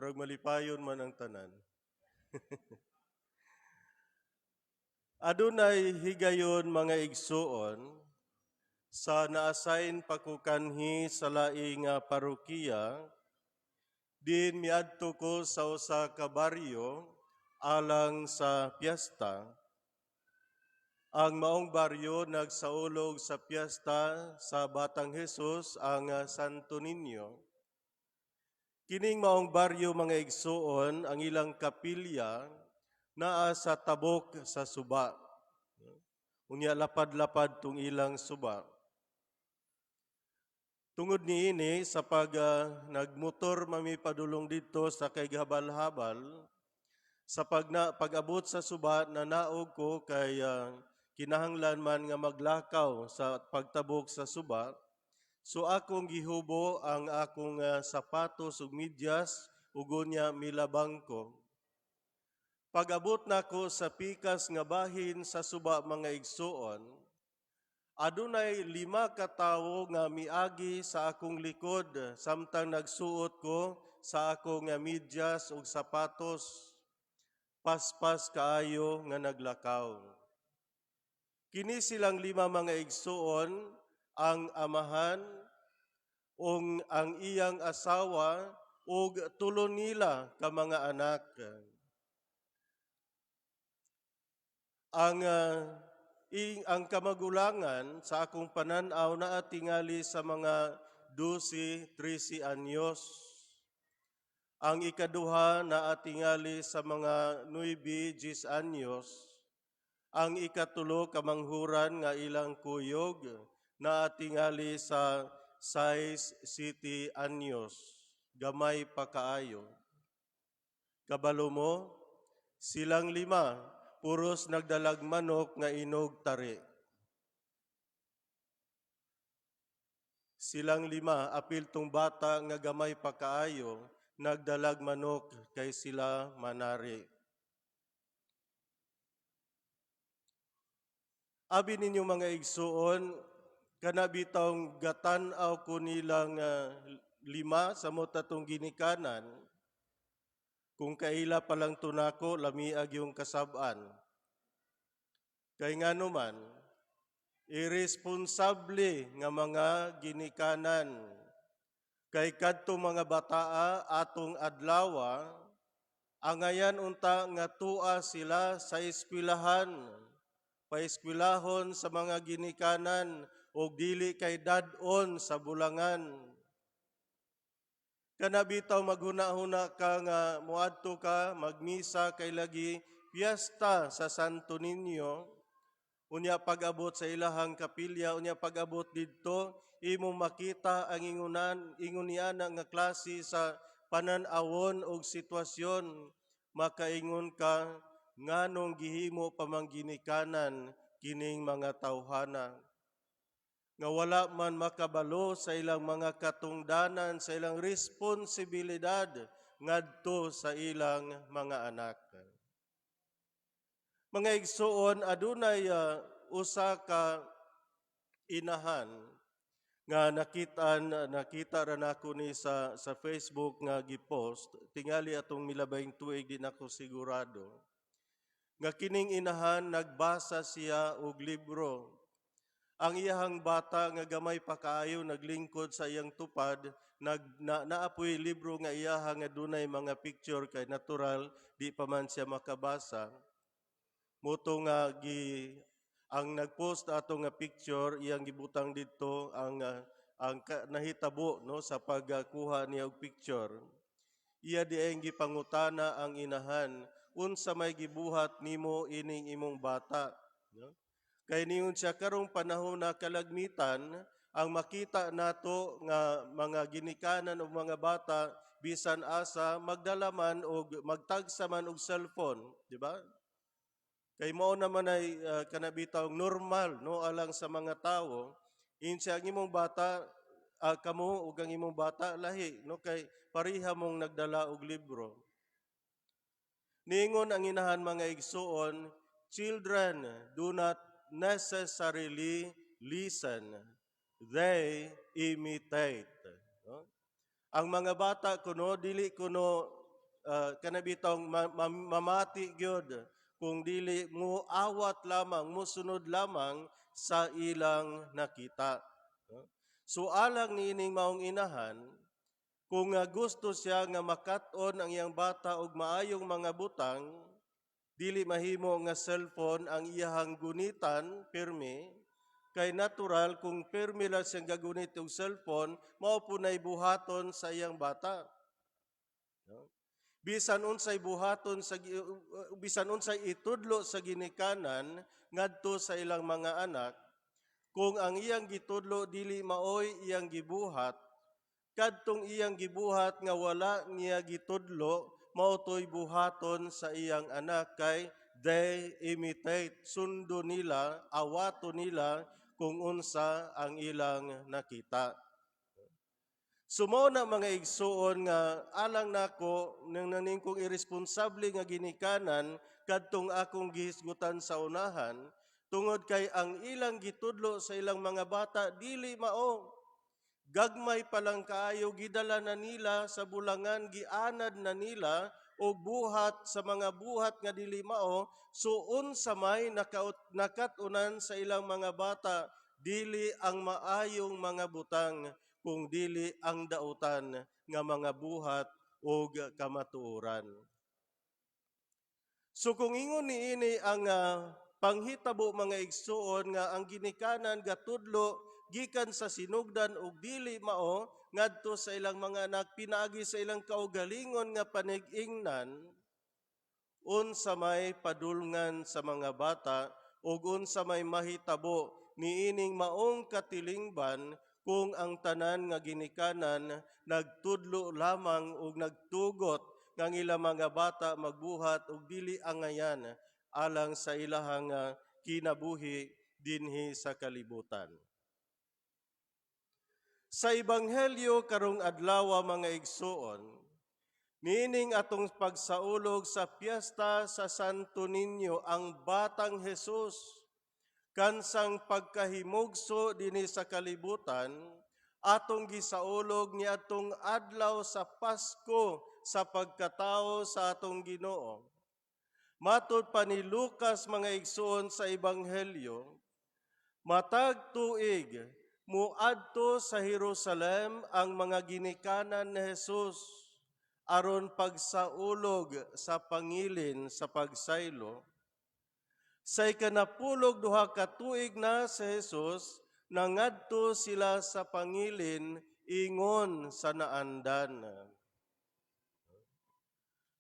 Murag malipayon man ang tanan. Adunay higayon mga igsuon sa na-assign pakukanhi sa laing parokiya, din miadto ko sa usa ka baryo alang sa piyesta. Ang maong baryo nagsaulog sa piyesta sa Batang Hesus ang Santo Niño. Kining maong baryo mga igsuon ang ilang kapilya naa sa tabok sa suba. Unya lapad-lapad tung ilang suba. Tungod niini sa nagmotor mami padulong dito sa kay habal-habal, sa pag-abot sa suba nanaog ko kay kinahanglan man nga maglakaw sa pagtabok sa suba. So akong gihubo ang akong sapatos ug medyas ug unya milabang ko. Pag-abot nako sa pikas nga bahin sa suba mga igsuon, adunay 5 ka tawo nga miagi sa akong likod samtang nagsuot ko sa akong medyas ug sapatos, paspas kaayo nga naglakaw. Kini silang 5 mga igsuon, ang amahan, ang iyang asawa, ug 3 nila ka mga anak. Ang kamagulangan sa akong panan-aw naa tingali sa mga 12-13 anyos. Ang ikaduha naa tingali sa mga 9-10 anyos. Ang ikatulo kamanghuran nga ilang kuyog naa tingali sa 6-7 anyos. Gamay pa kaayo. Kabalo mo, silang 5 puros nagdalag manok nga inog tari. Silang 5, apil tong bata nga gamay pa kaayo, nagdalag manok kay sila manari. Abi ninyo mga igsuon, kanabitong gatan-aw ko nilang 5 sa motatong ginikanan, kung kaila palang tunako, lamiag yung kasab-an. Kay nga naman, irresponsable nga mga ginikanan. Kay kadto mga bataa atong adlawa, angayan unta nga tua sila sa eskwelahan, paeskwelahon sa mga ginikanan o dili kay dad-on sa bulangan. Kanabitaw maghuna-huna ka nga muadto ka magmisa kay lagi piyesta sa Santo Niño. Unya pag-abot sa ilahang kapilya, unya pag-abot didto imo makita ang inguniana nga klase sa panan-awon og sitwasyon, makaingon ka nganong gihimo pamangginikanan kining mga tawhana nga wala man makabalo sa ilang mga katungdanan, sa ilang responsibilidad ngadto sa ilang mga anak. Mga igsuon, adunay usa ka inahan nga nakita ra nako ni sa Facebook nga gipost, tingali atong milabayng tuig di nako sigurado. Nga kining inahan nagbasa siya og libro. Ang iyahang bata nga gamay pa kaayo naglingkod sa iyang tupad, naapoy libro nga iyaha nga dunay mga picture kay natural di pa man siya makabasa. Moto nga ang nagpost ato nga picture iyang gibutang didto ang nahitabo no sa pagkuha niya og picture. Iya diayng gipangutana ang inahan, unsa may gibuhat nimo ining imong bata, no? Kay niyon siya karong panahon na kalagmitan, ang makita nato nga mga ginikanan o mga bata bisan asa magdala man o magtagsa man og cellphone, di ba? Kay mao naman ay kanabitaw normal no alang sa mga tawo. Insa ang imong bata kamo ug ang imong bata lahi no kay pareha mong nagdala og libro. Ningon ang inahan mga igsuon, children do not necessarily listen, they imitate. No? Ang mga bata kuno dili kuno kanabitong mamati gyud kung dili mo awat lamang, mo sunod lamang sa ilang nakita. So alang niining maong inahan, kung gusto siya nga makat-on ang iyang bata og maayong mga butang, dili mahimo nga cellphone ang iyahang gunitan pirmi, kay natural kung pirmi lang siyang gagunit og cellphone, mao punay buhaton sa iyang bata. No? Bisan unsay buhaton bisan unsay itudlo sa ginikanan ngadto sa ilang mga anak, kung ang iyang gitudlo dili maoy iyang gibuhat, kadtong iyang gibuhat nga wala niya gitudlo, mao toy buhaton sa iyang anak, kay they imitate, sundo nila, awato nila kung unsa ang ilang nakita. Sumo na mga igsuon nga alang nako nang naning kong irresponsable nga ginikanan kadtong akong gihisgutan sa unahan, tungod kay ang ilang gitudlo sa ilang mga bata dili mao. Gagmay pa lang kaayo, gidala na nila sa bulangan, gianad na nila o buhat sa mga buhat nga dili mao, suon sa may nakatunan sa ilang mga bata, dili ang maayong mga butang, kung dili ang dautan nga mga buhat o kamatuoran. So kung ingon niini ang panghitabo mga igsuon nga ang ginikanan gatudlo gikan sa sinugdan ug dili mao ngadto sa ilang mga anak, pinaagi sa ilang kaugalingon nga panig-ingnan, unsa may padulngan sa mga bata ug unsa may mahitabo niining maong katilingban kung ang tanan nga ginikanan nagtudlo lamang ug nagtugot nga ilang mga bata magbuhat ug dili angayan alang sa ilahang kinabuhi dinhi sa kalibutan. Sa Ebanghelyo karong adlaw mga igsuon, niining atong pagsaulog sa piyesta sa Santo Niño ang batang Jesus, kansang pagkahimugso dinhi sa kalibutan, atong gisaulog ni atong adlaw sa Pasko sa pagkatao sa atong Ginoo. Matud pa ni Lucas mga igsuon sa Ebanghelyo, matag tuig muadto sa Jerusalem ang mga ginikanan ni Jesus aron pagsaulog sa pangilin sa pagsaylo. Sa ikanapulog duha ka tuig na si Jesus, nangadto sila sa pangilin ingon sa naandan.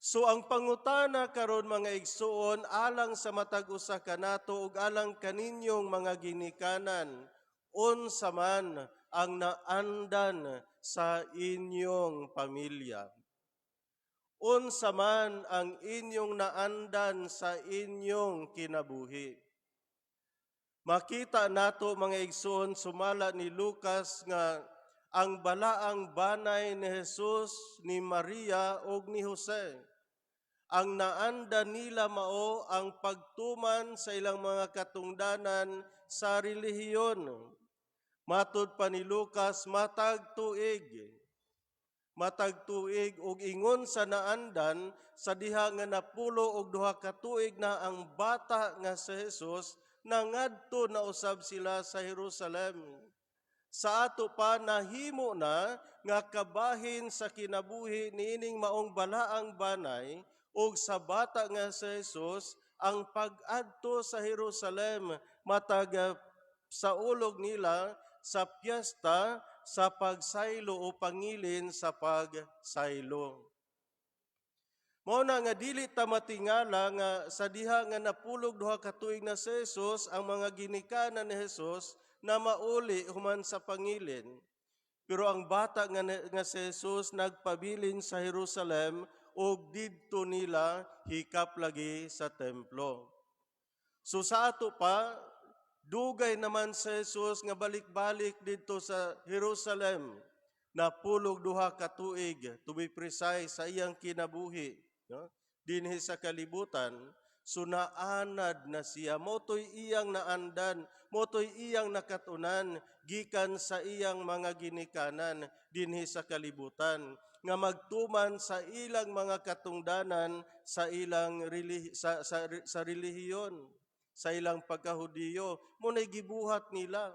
So ang pangutana karon mga igsuon alang sa matag usa kanato ug alang kaninyong mga ginikanan, unsa man ang naandan sa inyong pamilya? Unsa man ang inyong naandan sa inyong kinabuhi? Makita nato mga igsoon sumala ni Lucas nga ang balaang banay ni Jesus, ni Maria ug ni Jose, ang naandan nila mao ang pagtuman sa ilang mga katungdanan sa relihiyon. Matud pa ni Lucas, matag tuig ug ingon sa naandan sa diha nga napulo og duha ka tuig na ang bata nga si Jesus, nangadto na usab sila sa Jerusalem. Sa ato pa nahimo na nga kabahin sa kinabuhi niining maong balaang banay ug sa bata nga si Jesus ang pag-adto sa Jerusalem matag sa ulog nila sa piyesta sa pagsaylo o pangilin sa pagsaylo. Mao na nga dili ta matingala nga sa diha nga napulog duha ka tuig na si Jesus ang mga ginikanan ni Jesus na mauli human sa pangilin. Pero ang bata nga si Jesus nagpabilin sa Jerusalem ug didto nila hikap lagi sa templo. So sa ato pa, dugay naman si Jesus nga balik-balik dito sa Jerusalem, napulog duha ka tuig, to be precise, sa iyang kinabuhi, no? Dinhi sa kalibutan. sunaanad na siya. Motoy iyang naandan, motoy iyang nakatunan, gikan sa iyang mga ginikanan, dinhi sa kalibutan, nga magtuman sa ilang mga katungdanan sa ilang sa relihiyon, sa ilang pagkahudiyo, muna'y gibuhat nila.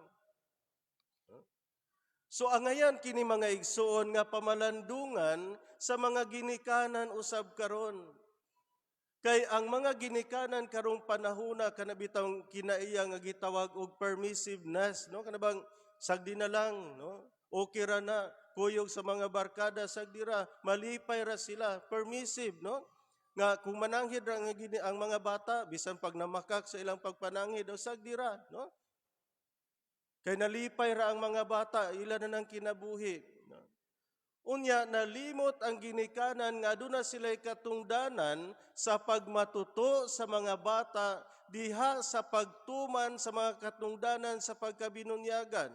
So angayan kini mga igsoon nga pamalandungan sa mga ginikanan usab karon. Kay ang mga ginikanan karong panahona kanabitang kinaiya nga gitawag og permissiveness, no? Kanabang sagdi na lang, no? Okay ra na, kuyog sa mga barkada sagdi ra, malipay ra sila, permissive, no? Nga kung mananghid ra ang mga bata bisan pag namakak sa ilang pagpananghid o sagdi ra, no? Kay nalipay ra ang mga bata, ila na ng kinabuhi. Unya, nalimot ang ginikanan nga aduna sila'y katungdanan sa pagmatuto sa mga bata diha sa pagtuman sa mga katungdanan sa pagkabinunyagan.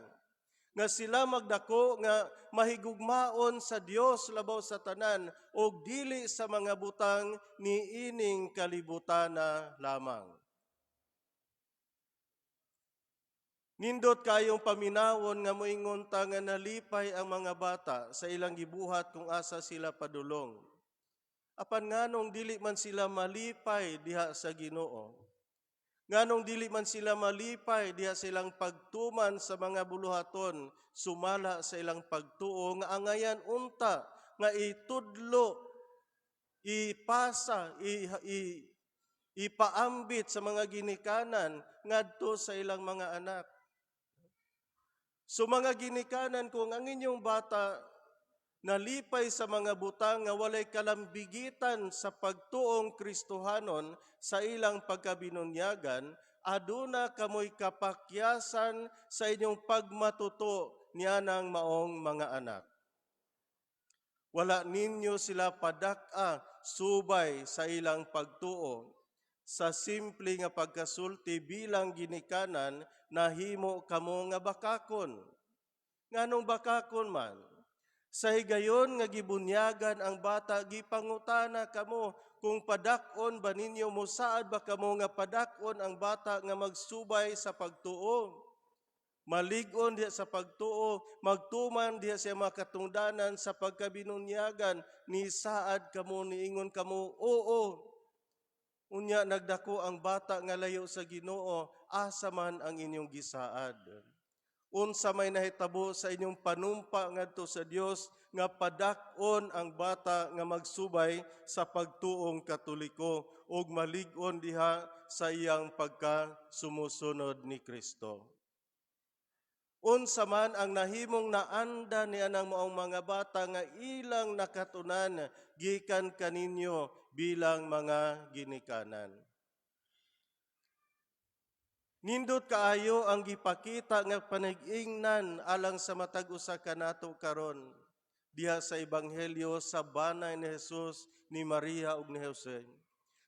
Nga sila magdako nga mahigugmaon sa Dios labaw sa tanan o dili sa mga butang ni ining kalibutana lamang. Nindot kayong paminawon nga moingon ta nga nalipay ang mga bata sa ilang gibuhat kung asa sila padulong. Apan nganong dili man sila malipay diha sa Ginoo? Nganong dili man sila malipay diha sa ilang pagtuman sa mga buluhaton, sumala sa ilang pagtuo nga angayan unta nga itudlo, ipasa, ipaambit sa mga ginikanan ngadto sa ilang mga anak. So mga ginikanan kung ang inyong bata nalipay sa mga butang nga walay kalambigitan sa pagtuong Kristohanon sa ilang pagkabinunyagan, aduna kamoy kapakyasan sa inyong pagmatuto niyanang maong mga anak. Wala ninyo sila padak-a subay sa ilang pagtuo. Sa simple nga pagkasulti bilang ginikanan, nahimo kamo nga bakakon. Nganong bakakon man? Sa higayon nga gibunyagan ang bata, gipangutana kamo kung padakon ba ninyo mo, saad ba kamo nga padakon ang bata nga magsubay sa pagtuo? Maligon diya sa pagtuo, magtuman diya sa mga katungdanan sa pagkabinunyagan, ni saad kamo, niingon kamo, oo. Unya nagdako ang bata nga layo sa Ginoo, asa man ang inyong gisaad. Unsa may nahitabo sa inyong panumpa ngadto sa Dios nga padak-on ang bata nga magsubay sa pagtuong Katoliko ug malig-on diha sa iyang pagkasumusunod ni Kristo. Unsa man ang nahimong naanda niya ng maong mga bata nga ilang nakatunan gikan kaninyo bilang mga ginikanan. Nindot kaayo ang gipakita nga panag-ingnan alang sa matag usa kanato karon diha sa ebanghelyo sa banay ni Jesus, ni Maria ug ni Jose.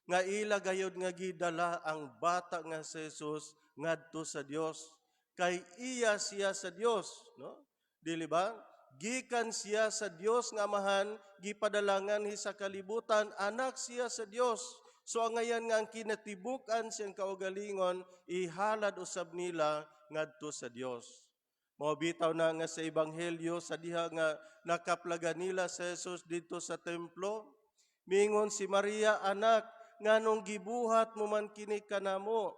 Nga ila gayud nga gidala ang bata nga si Jesus ngadto sa Dios kay iya siya sa Dios, no? Dili ba? Gikan siya sa Dios nga Amahan, gipadalangan sa kalibutan, anak siya sa Dios. So angayan nga ang kinatibukan siyang kaugalingon, ihalad usab nila ngadto sa Dios. Mabitaw na nga sa ebanghelyo sa diha nga nakaplaga nila sa Jesus dito sa templo, mingon si Maria, anak, nganong gibuhat mo man kini kanamo?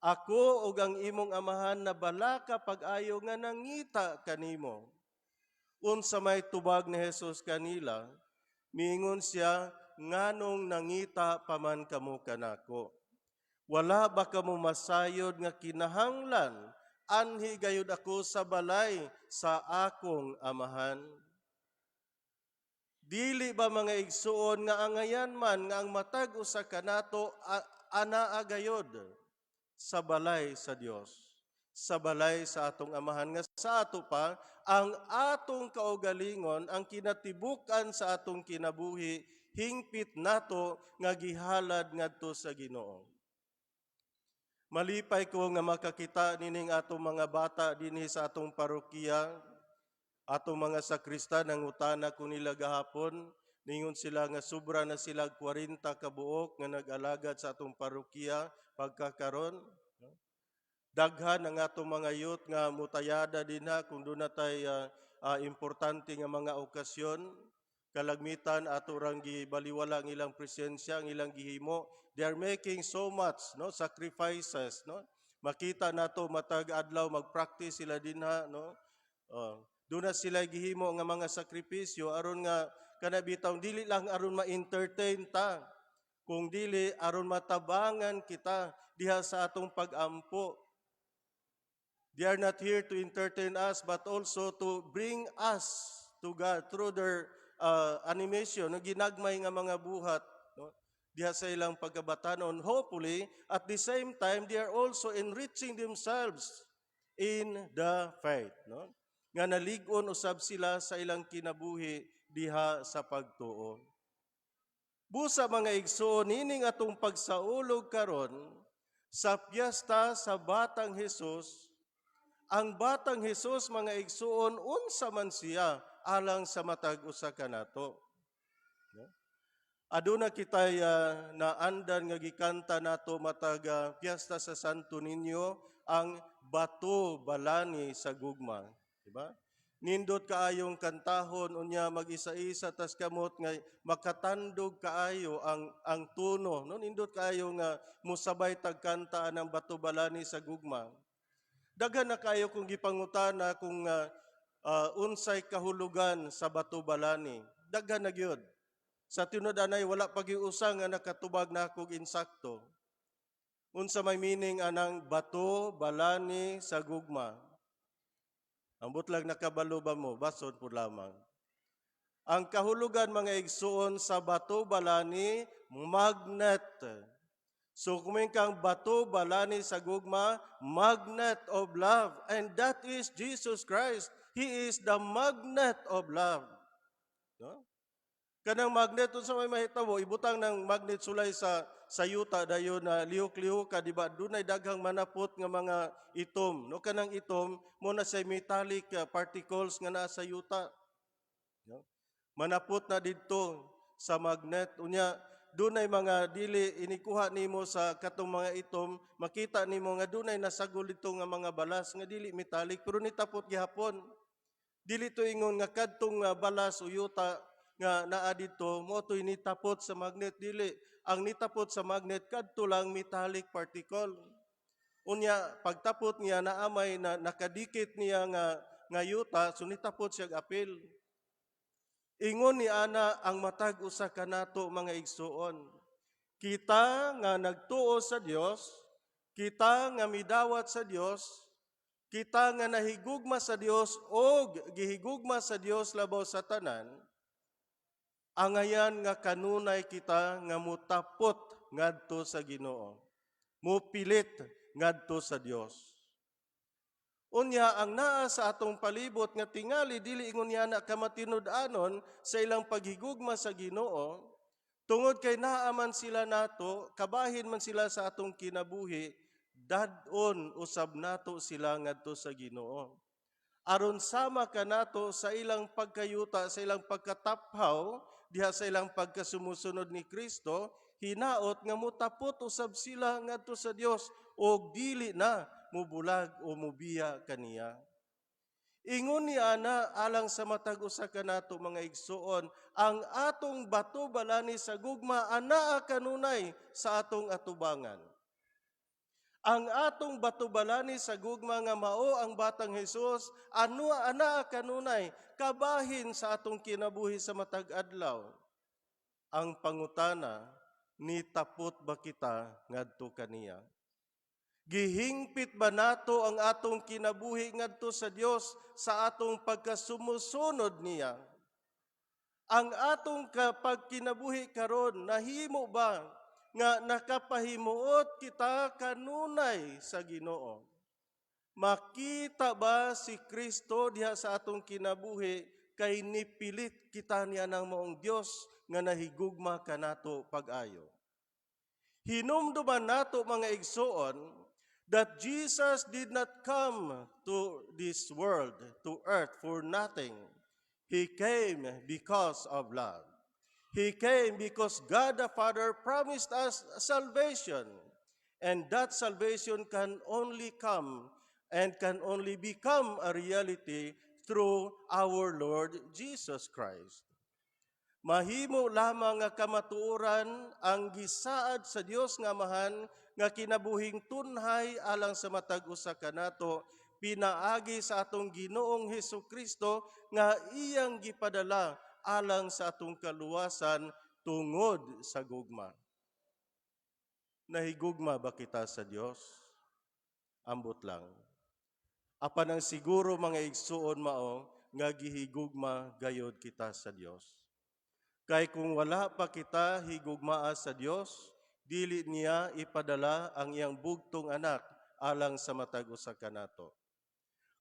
Ako ug ang imong amahan na bala ka pag-ayo nga nangita kanimo. Unsa may tubag ni Jesus kanila, miingon siya, nganong nangita paman kamo kanako? Wala ba kamo masayod nga kinahanglan anhi gayud ako sa balay sa akong amahan? Dili ba mga igsuon nga angayan man nga ang matag usa kanato anaa gayod sa balay sa Dios, sa balay sa atong amahan, nga sa ato pa ang atong kaugalingon, ang kinatibukan sa atong kinabuhi, hingpit nato nga gihalad ngadto sa Ginoo. Malipay ko nga makakita nining atong mga bata dinhi sa atong parokya, atong mga sakristan, ang utana ko nila gahapon, Ningon sila nga sobra na sila 40 ka buok nga nag-alagad sa atong parokya pagkakaron. Daghan ang atong mga youth nga mutayada dinha kung doon na importante nga mga okasyon. Kalagmitan ato rang gibaliwala ang ilang presensya, ang ilang gihimo. They are making so much sacrifices. Makita nato matag adlaw mag-practice sila dinha. Doon na sila gihimo nga mga sakripisyo aron nga kanabitaw dili lang aron ma-entertain ta, kung dili aron matabangan kita diha sa atong pag-ampo. They are not here to entertain us but also to bring us to God through their animation, ginagmay nga mga buhat diha sa ilang pagkabatanon. Hopefully, at the same time, they are also enriching themselves in the faith. Nga nalig-on usab sila sa ilang kinabuhi diha sa pagtuo. Busa mga igsoon, nining atong pagsaulog karon sa piyesta sa Batang Hesus. Ang Batang Hesus, mga igsoon, unsa man siya alang sa matag usa kanato. Aduna kitay naandan nga gikanta nato matag piyesta sa Santo Niño ang Bato Balani sa Gugma, diba? Nindot kaayong kantahon unya mag-isa-isa tas kamot nga makatandog kaayo ang tuno, no? Nindot kaayo nga musabay tagkanta ang Bato Balani sa Gugma. Daghan na kayo kung gipangutana kung unsay kahulugan sa Bato Balani. Daghan na gyud. Sa tinud anay wala pagiusa nga nakatubag na kog insakto. Unsa may meaning anang Bato Balani sa Gugma? Ambot lang nakabalo ba mo? Basod po lamang. Ang kahulugan mga igsuon sa Bato Balani, magnet. So kung kang Bato Balani sa Gugma, magnet of love. And that is Jesus Christ. He is the magnet of love. No? Kanang magnet, sa may mahitabo, ibutang ng magnet sulay sa yuta, dayon na lihok-lihok ka, diba? Doon ay daghang manapot nga mga itom. No? Kanang itom, muna sa metallic particles nga nasa yuta. No? Manapot na dito sa magnet. Unya, doon ay mga dili inikuha nimo sa katong mga itom, makita nimo nga doon ay nasagol dito nga mga balas nga dili metallic pero nitapot gihapon. Dili to ingon nga kadtong balas o yuta nga naa dito mo to'y nitapot sa magnet, dili. Ang nitapot sa magnet kadto lang metallic particle. Unya pagtapot niya naamay na nakadikit niya nga yuta, so nitapot siya apil. Ingon ni ana ang matag usa kanato mga igsuon. Kita nga nagtuo sa Dios, kita nga midawat sa Dios, kita nga nahigugma sa Dios o gihigugma sa Dios labaw sa tanan, angayan nga kanunay kita nga mutapot ngadto sa Ginoo. Mupilit ngadto sa Dios. Unya ang naa sa atong palibot nga tingali dili ingon niya na kamatinud-anon sa ilang paghigugma sa Ginoo, tungod kay naa man sila nato, kabahin man sila sa atong kinabuhi, dadon usab nato sila ngadto sa Ginoo. Aron sama kanato sa ilang pagkayuta, sa ilang pagkataphaw diha sa ilang pagkasumusunod ni Kristo, hinaot nga mutapot usab sila ngadto sa Dios og dili na mubulag o mubiya kaniya. Ingon ni ana alang sa matag usa kanato mga igsuon, ang atong Bato Balani sa Gugma anaa kanunay sa atong atubangan. Ang atong Bato Balani sa Gugma nga mao ang Batang Hesus, anaa kanunay kabahin sa atong kinabuhi sa matag adlaw. Ang pangutana, nitapot ba kita ngadto kaniya? Gihingpit ba nato ang atong kinabuhi ngadto sa Dios sa atong pagkasumusunod niya? Ang atong pagkinabuhi karon nahimo ba nga nakapahimuot kita kanunay sa Ginoo? Makita ba si Kristo diha sa atong kinabuhi kay nipilit kita niya ng maong Dios nga nahigugma kanato pag-ayo? Hinumduman nato mga igsuon that Jesus did not come to this world, to earth, for nothing. He came because of love. He came because God the Father promised us salvation. And that salvation can only come and can only become a reality through our Lord Jesus Christ. Mahimo lamang nga kamatuoran ang gisaad sa Dios nga Amahan nga kinabuhing tunhay alang sa matag usa kanato pinaagi sa atong Ginoong Hesukristo nga iyang gipadala alang sa atong kaluwasan tungod sa gugma. Nahigugma ba kita sa Dios? Ambot lang. Apan ang siguro mga igsuon mao nga gihigugma gayod kita sa Dios. Kay kung wala pa kita higugmaa sa Dios, dili niya ipadala ang iyang bugtong anak alang sa matag usa kanato.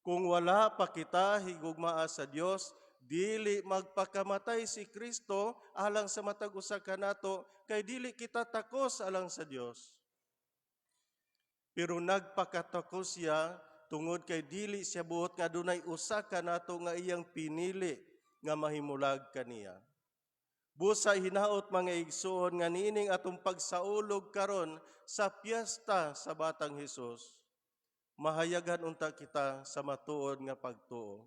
Kung wala pa kita higugmaa sa Dios, dili magpakamatay si Kristo alang sa matag usa kanato, kay dili kita takos alang sa Dios. Pero nagpakatakos siya tungod kay dili siya buot nga dunay usa kanato nga iyang pinili nga mahimulag kaniya. Busa hinaot mga igsoon nga nining atong pagsaulog karon sa piyesta sa Batang Hesus. Mahayagan unta kita sa matuod nga pagtuo.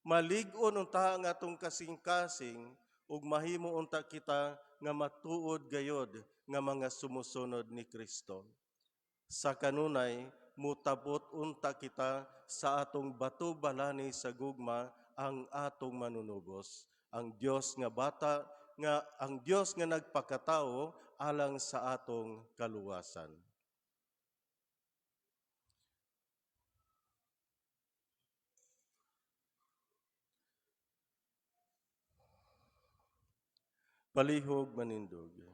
Malig-on unta ang atong kasing-kasing ug mahimo unta kita nga matuod gayod nga mga sumusunod ni Kristo. Sa kanunay, mutabot unta kita sa atong bato balani sa gugma ang atong manunubos. Ang Dios nga bata nga ang Dios nga nagpakatao alang sa atong kaluwasan. Palihog manindog.